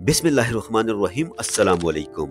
बिस्मिल्लाहिर्रहमानिर्रहीम। अस्सलाम वालेकुम।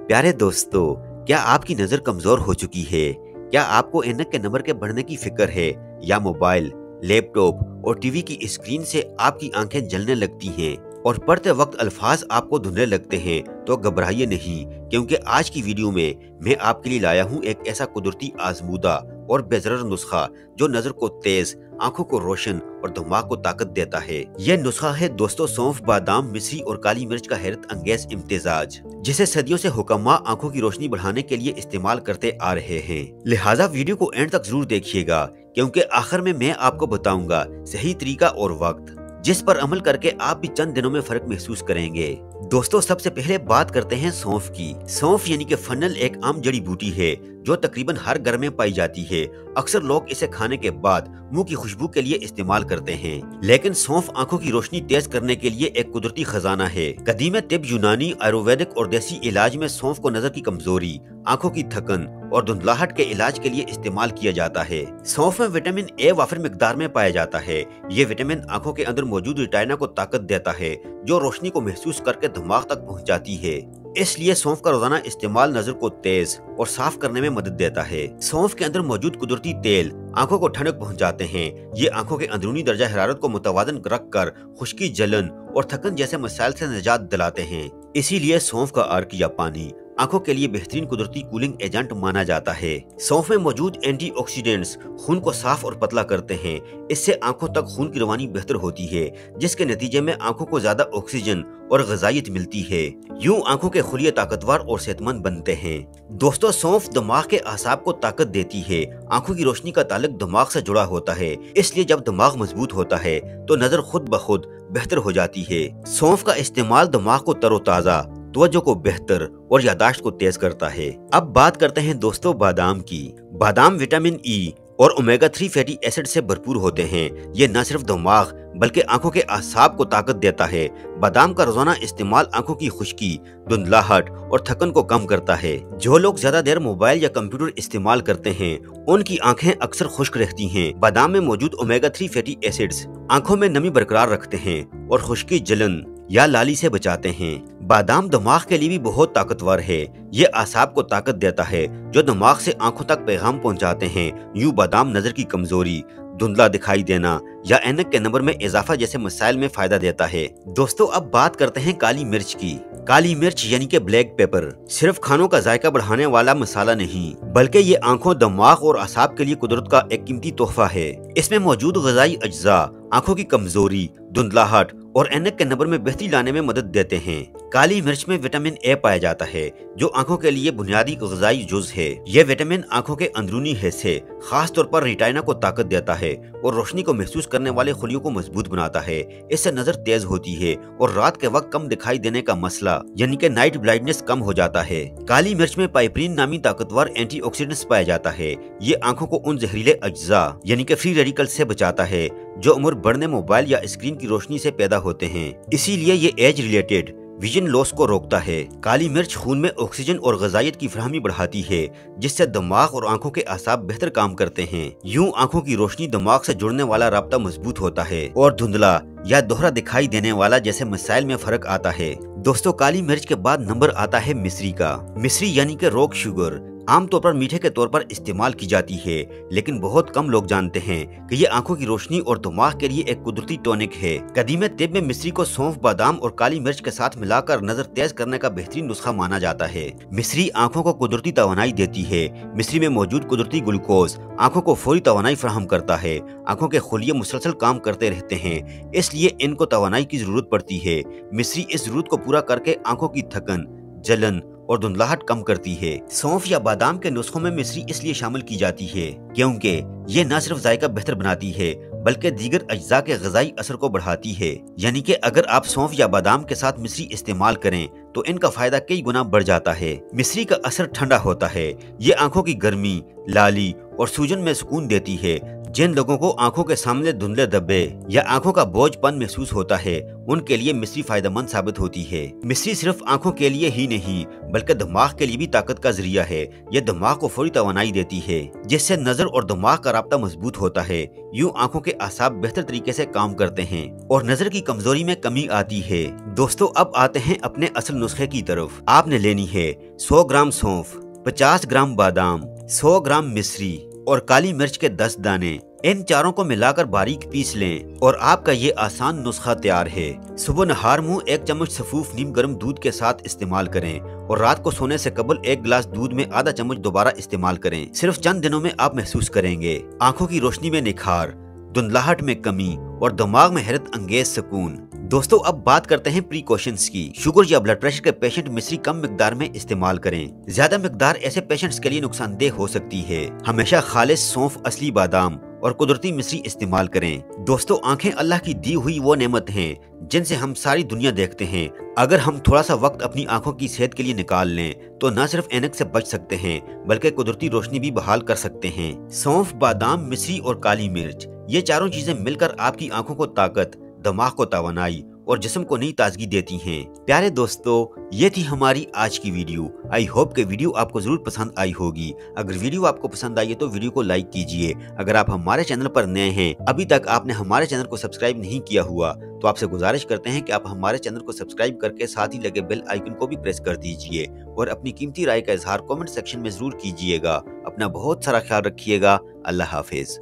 प्यारे दोस्तों, क्या आपकी नज़र कमज़ोर हो चुकी है? क्या आपको ऐनक के नंबर के बढ़ने की फिक्र है, या मोबाइल, लैपटॉप और टीवी की स्क्रीन से आपकी आंखें जलने लगती हैं और पढ़ते वक्त अल्फाज आपको धुंधले लगते हैं? तो घबराइए नहीं, क्योंकि आज की वीडियो में मैं आपके लिए लाया हूँ एक ऐसा कुदरती आजमूदा और बेज़रर नुस्खा जो नज़र को तेज, आंखों को रोशन और दिमाग को ताकत देता है। यह नुस्खा है दोस्तों सौंफ, बादाम, मिश्री और काली मिर्च का हैरत अंगेज इम्तिजाज, जिसे सदियों से हुक्मा आंखों की रोशनी बढ़ाने के लिए इस्तेमाल करते आ रहे हैं। लिहाजा वीडियो को एंड तक जरूर देखिएगा, क्योंकि आखिर में मैं आपको बताऊंगा सही तरीका और वक्त, जिस पर अमल करके आप भी चंद दिनों में फर्क महसूस करेंगे। दोस्तों, सबसे पहले बात करते हैं सौंफ की। सौंफ यानी कि फन्नल एक आम जड़ी बूटी है जो तकरीबन हर घर में पाई जाती है। अक्सर लोग इसे खाने के बाद मुंह की खुशबू के लिए इस्तेमाल करते हैं, लेकिन सौंफ आंखों की रोशनी तेज करने के लिए एक कुदरती खजाना है। कदीम तिब, यूनानी, आयुर्वेदिक और देसी इलाज में सौंफ को नजर की कमजोरी, आंखों की थकन और धुंधलाहट के इलाज के लिए इस्तेमाल किया जाता है। सौंफ में विटामिन ए वाफिर मिकदार में पाया जाता है। ये विटामिन आंखों के अंदर मौजूद रेटिना को ताकत देता है, जो रोशनी को महसूस करके दिमाग तक पहुंचाती है। इसलिए सौंफ का रोजाना इस्तेमाल नजर को तेज और साफ करने में मदद देता है। सौंफ के अंदर मौजूद कुदरती तेल आंखों को ठंडक पहुंचाते हैं। ये आंखों के अंदरूनी दर्जा हरारत को मुतवाजन रख कर खुश्की, जलन और थकन जैसे मसाइल से निजात दिलाते हैं। इसीलिए सौंफ का अर्क या पानी आंखों के लिए बेहतरीन कुदरती कूलिंग एजेंट माना जाता है। सौंफ में मौजूद एंटीऑक्सीडेंट्स खून को साफ और पतला करते हैं। इससे आंखों तक खून की रवानी बेहतर होती है, जिसके नतीजे में आंखों को ज्यादा ऑक्सीजन और ग़िज़ाइयत मिलती है। यूं आंखों के खुलिये ताकतवर और सेहतमंद बनते हैं। दोस्तों, सौंफ दिमाग के आसाब को ताकत देती है। आंखों की रोशनी का ताल्लुक दिमाग से जुड़ा होता है, इसलिए जब दिमाग मजबूत होता है तो नजर खुद ब खुद बेहतर हो जाती है। सौंफ का इस्तेमाल दिमाग को तरोताजा, तवज्जो को बेहतर और यादाश्त को तेज करता है। अब बात करते हैं दोस्तों बादाम की। बादाम विटामिन ई और ओमेगा 3 फैटी एसिड से भरपूर होते हैं। ये न सिर्फ दिमाग बल्कि आंखों के आसाब को ताकत देता है। बादाम का रोजाना इस्तेमाल आंखों की खुश्की, धुंधलाहट और थकन को कम करता है। जो लोग ज्यादा देर मोबाइल या कंप्यूटर इस्तेमाल करते हैं, उनकी आंखें अक्सर खुश्क रहती हैं। बादाम में मौजूद ओमेगा 3 फैटी एसिड्स आंखों में नमी बरकरार रखते हैं और खुश्की, जलन या लाली से बचाते हैं। बादाम दिमाग के लिए भी बहुत ताकतवर है। ये आसाब को ताकत देता है, जो दिमाग से आंखों तक पैगाम पहुंचाते हैं। यूं बादाम नजर की कमजोरी, धुंधला दिखाई देना या ऐनक के नंबर में इजाफा जैसे मसाइल में फायदा देता है। दोस्तों, अब बात करते हैं काली मिर्च की। काली मिर्च यानी कि ब्लैक पेपर सिर्फ खानों का जायका बढ़ाने वाला मसाला नहीं, बल्कि ये आंखों, दिमाग और आसाब के लिए कुदरत का एक कीमती तोहफा है। इसमें मौजूद ग़िज़ाई अज्जा आंखों की कमजोरी, धुंधलाहट और ऐनक के नंबर में बेहतरी लाने में मदद देते हैं। काली मिर्च में विटामिन ए पाया जाता है, जो आंखों के लिए बुनियादी ग़िज़ाई जुज़ है। यह विटामिन आंखों के अंदरूनी हिस्से, खास तौर पर रेटिना को ताकत देता है और रोशनी को महसूस करने वाले खुलियों को मजबूत बनाता है। इससे नजर तेज होती है और रात के वक्त कम दिखाई देने का मसला यानी कि नाइट ब्लाइंडनेस कम हो जाता है। काली मिर्च में पाइपरीन नामी ताकतवर एंटीऑक्सीडेंट्स पाया जाता है। ये आंखों को उन जहरीले अज्जा यानी कि फ्री रेडिकल से बचाता है जो उम्र बढ़ने, मोबाइल या स्क्रीन की रोशनी से पैदा होते हैं। इसीलिए ये एज रिलेटेड विजन लॉस को रोकता है। काली मिर्च खून में ऑक्सीजन और ग़िज़ाइयत की फराहमी बढ़ाती है, जिससे दिमाग और आंखों के आसाब बेहतर काम करते हैं। यूं आंखों की रोशनी, दिमाग से जुड़ने वाला राब्ता मजबूत होता है और धुंधला या दोहरा दिखाई देने वाला जैसे मसाइल में फर्क आता है। दोस्तों, काली मिर्च के बाद नंबर आता है मिश्री का। मिश्री यानी कि रॉक शुगर आमतौर पर मीठे के तौर पर इस्तेमाल की जाती है, लेकिन बहुत कम लोग जानते हैं कि ये आंखों की रोशनी और दिमाग के लिए एक कुदरती टॉनिक है। कदीम तिब में मिश्री को सौंफ, बादाम और काली मिर्च के साथ मिलाकर नजर तेज करने का बेहतरीन नुस्खा माना जाता है। मिश्री आंखों को कुदरती तवानाई देती है। मिश्री में मौजूद कुदरती ग्लूकोज आंखों को फौरी तवानाई फराहम करता है। आंखों के खुलिये मुसलसल काम करते रहते हैं, इसलिए इनको तवानाई की जरूरत पड़ती है। मिश्री इस जरूरत को पूरा करके आंखों की थकन, जलन और धुंधलाहट कम करती है। सौंफ या बादाम के नुस्खों में मिश्री इसलिए शामिल की जाती है क्योंकि ये न सिर्फ जायका बेहतर बनाती है, बल्कि दीगर अज्जा के ग़िज़ाई असर को बढ़ाती है। यानी कि अगर आप सौंफ या बादाम के साथ मिश्री इस्तेमाल करें तो इनका फायदा कई गुना बढ़ जाता है। मिश्री का असर ठंडा होता है। ये आंखों की गर्मी, लाली और सूजन में सुकून देती है। जिन लोगों को आंखों के सामने धुंधले धब्बे या आंखों का बोझपन महसूस होता है, उनके लिए मिश्री फायदेमंद साबित होती है। मिश्री सिर्फ आंखों के लिए ही नहीं बल्कि दिमाग के लिए भी ताकत का जरिया है। यह दिमाग को फौरी तवानाई देती है जिससे नजर और दिमाग का राब्ता मजबूत होता है। यूं आंखों के आसाब बेहतर तरीके से काम करते हैं और नजर की कमजोरी में कमी आती है। दोस्तों अब आते हैं अपने असल नुस्खे की तरफ। आपने लेनी है 100 ग्राम सौंफ, 50 ग्राम बादाम, 100 ग्राम मिश्री और काली मिर्च के 10 दाने। इन चारों को मिलाकर बारीक पीस लें और आपका ये आसान नुस्खा तैयार है। सुबह नहार मुंह 1 चम्मच सफूफ नीम गर्म दूध के साथ इस्तेमाल करें और रात को सोने से कबल 1 गिलास दूध में आधा चम्मच दोबारा इस्तेमाल करें। सिर्फ चंद दिनों में आप महसूस करेंगे आंखों की रोशनी में निखार, धुंधलाहट में कमी और दिमाग में हैरत अंगेज सुकून। दोस्तों अब बात करते हैं प्रिकॉशंस की। शुगर या ब्लड प्रेशर के पेशेंट मिश्री कम मिकदार में इस्तेमाल करें। ज्यादा मिकदार ऐसे पेशेंट्स के लिए नुकसानदेह हो सकती है। हमेशा खालिस सौंफ, असली बादाम और कुदरती मिश्री इस्तेमाल करें। दोस्तों आंखें अल्लाह की दी हुई वो नेमत हैं जिनसे हम सारी दुनिया देखते हैं। अगर हम थोड़ा सा वक्त अपनी आंखों की सेहत के लिए निकाल लें तो न सिर्फ ऐनक से बच सकते हैं बल्कि कुदरती रोशनी भी बहाल कर सकते हैं। सौंफ, बादाम, मिश्री और काली मिर्च ये चारों चीजें मिलकर आपकी आंखों को ताकत, दिमाग को तवानाई और जिस्म को नई ताजगी देती हैं। प्यारे दोस्तों ये थी हमारी आज की वीडियो। आई होप कि वीडियो आपको जरूर पसंद आई होगी। अगर वीडियो आपको पसंद आई है तो वीडियो को लाइक कीजिए। अगर आप हमारे चैनल पर नए हैं, अभी तक आपने हमारे चैनल को सब्सक्राइब नहीं किया हुआ तो आपसे गुजारिश करते हैं कि आप हमारे चैनल को सब्सक्राइब करके साथ ही लगे बेल आइकन को भी प्रेस कर दीजिए और अपनी कीमती राय का इजहार कमेंट सेक्शन में जरूर कीजिएगा। अपना बहुत सारा ख्याल रखिएगा। अल्लाह हाफिज।